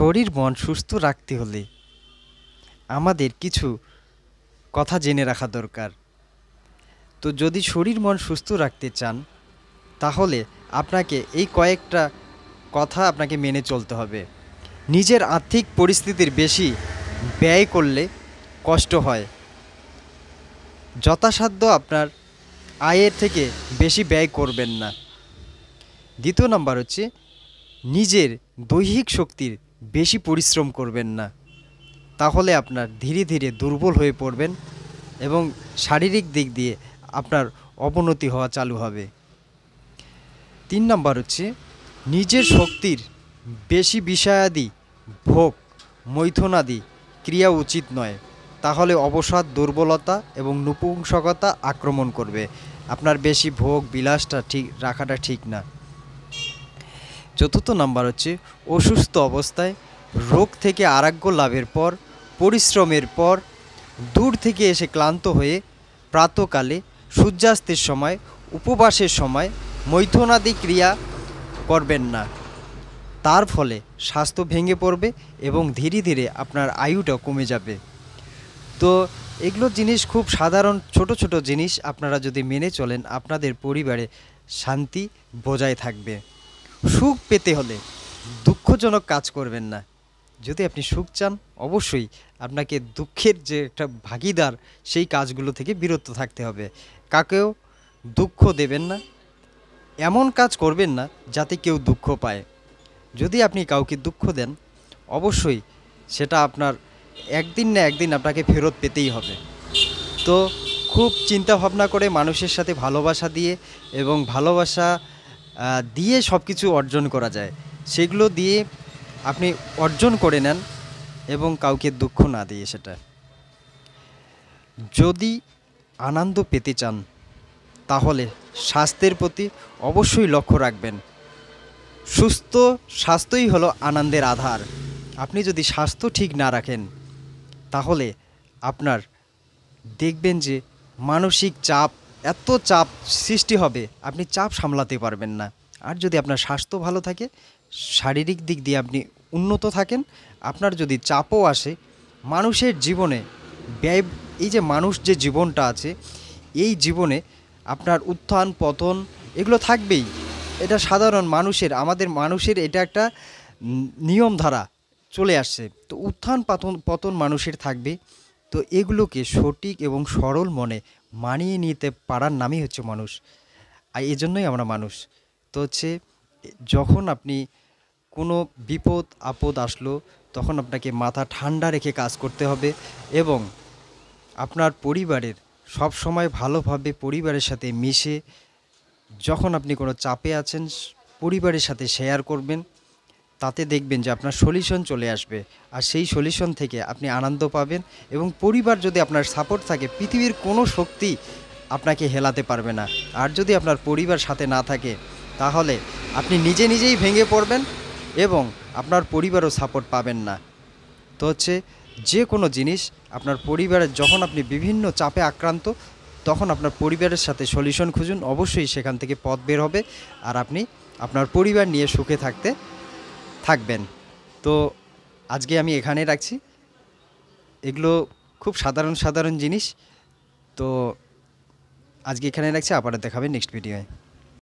শরীর মন সুস্থ রাখতে হলে আমাদের কিছু কথা জেনে রাখা দরকার। তো যদি শরীর মন সুস্থ রাখতে চান তাহলে আপনাকে এই কয়েকটা কথা আপনাকে মেনে চলতে হবে। নিজের আর্থিক পরিস্থিতির বেশি ব্যয় করলে কষ্ট হয়। যথাসাধ্য আপনার আয়ের থেকে বেশি ব্যয় করবেন না। দ্বিতীয় নাম্বার হচ্ছে নিজের দৈহিক শক্তির বেশি পরিশ্রম করবেন না, তাহলে আপনার ধীরে ধীরে দুর্বল হয়ে পড়বেন এবং শারীরিক দিক দিয়ে আপনার অবনতি হওয়া চালু হবে। 3 নাম্বার হচ্ছে নিজের শক্তির বেশি বিষয়াদি ভোগ মৈথুনাদি ক্রিয়া উচিত নয়, তাহলে অবসাদ দুর্বলতা এবং নপুংসকতা আক্রমণ করবে। আপনার বেশি ভোগ বিলাসটা ঠিক রাখাটা ঠিক না। চতুর্থ নাম্বার হচ্ছে অসুস্থ অবস্থায় রোগ থেকে আরোগ্য লাভের পর পরিশ্রমের পর দূর থেকে এসে ক্লান্ত হয়ে প্রাতকালে সূর্যাস্তের সময় উপবাসের সময় মৈথুনাদি ক্রিয়া করবেন না, তার ফলে স্বাস্থ্য ভেঙে পড়বে এবং ধীরে ধীরে আপনার আয়ুটা কমে যাবে। তো এগুলো জিনিস খুব সাধারণ ছোট ছোট জিনিস, আপনারা যদি মেনে চলেন আপনাদের পরিবারে শান্তি বজায় থাকবে। সুখ পেতে হলে দুঃখজনক কাজ করবেন না। যদি আপনি সুখ চান অবশ্যই আপনাকে দুঃখের যে একটা ভাগিদার সেই কাজগুলো থেকে বিরত থাকতে হবে। কাকেও দুঃখ দেবেন না, এমন কাজ করবেন না যাতে কেউ দুঃখ পায়। যদি আপনি কাউকে দুঃখ দেন অবশ্যই সেটা আপনার একদিন না একদিন আপনাকে ফেরত পেতেই হবে। তো খুব চিন্তা ভাবনা করে মানুষের সাথে ভালোবাসা দিয়ে এবং ভালোবাসা দিয়ে সব কিছু অর্জন করা যায়, সেগুলো দিয়ে আপনি অর্জন করে নেন এবং কাউকে দুঃখ না দিয়ে সেটা। যদি আনন্দ পেতে চান তাহলে স্বাস্থ্যের প্রতি অবশ্যই লক্ষ্য রাখবেন। সুস্থ স্বাস্থ্যই হলো আনন্দের আধার। আপনি যদি স্বাস্থ্য ঠিক না রাখেন তাহলে আপনার দেখবেন যে মানসিক চাপ, এত চাপ সৃষ্টি হবে আপনি চাপ সামলাতে পারবেন না। আর যদি আপনার স্বাস্থ্য ভালো থাকে, শারীরিক দিক দিয়ে আপনি উন্নত থাকেন, আপনার যদি চাপও আসে মানুষের জীবনে ব্যয়, এই যে মানুষ যে জীবনটা আছে এই জীবনে আপনার উত্থান পতন এগুলো থাকবেই। এটা সাধারণ মানুষের, আমাদের মানুষের এটা একটা নিয়ম ধারা চলে আসছে। তো উত্থান পতন মানুষের থাকবে। তো এগুলোকে সঠিক এবং সরল মনে মানিয়ে নিতে পারার নামই হচ্ছে মানুষ, আর এই জন্যই আমরা মানুষ। তো হচ্ছে যখন আপনি কোনো বিপদ আপদ আসলো তখন আপনাকে মাথা ঠান্ডা রেখে কাজ করতে হবে এবং আপনার পরিবারের সব সময় ভালোভাবে পরিবারের সাথে মিশে, যখন আপনি কোনো চাপে আছেন পরিবারের সাথে শেয়ার করবেন, তাতে দেখবেন যে আপনার সলিউশন চলে আসবে। আর সেই সলিউশন থেকে আপনি আনন্দ পাবেন এবং পরিবার যদি আপনার সাপোর্ট থাকে পৃথিবীর কোনো শক্তি আপনাকে হেলাতে পারবে না। আর যদি আপনার পরিবার সাথে না থাকে তাহলে আপনি নিজে নিজেই ভেঙে পড়বেন এবং আপনার পরিবারও সাপোর্ট পাবেন না। তো হচ্ছে যে কোনো জিনিস আপনার পরিবারের, যখন আপনি বিভিন্ন চাপে আক্রান্ত তখন আপনার পরিবারের সাথে সলিউশন খুঁজুন, অবশ্যই সেখান থেকে পথ বের হবে আর আপনি আপনার পরিবার নিয়ে সুখে থাকবেন। তো আজকে আমি এখানে রাখছি। এগুলো খুব সাধারণ সাধারণ জিনিস। তো আজকে এখানে রাখছি, আবার দেখাবে নেক্সট ভিডিওয়।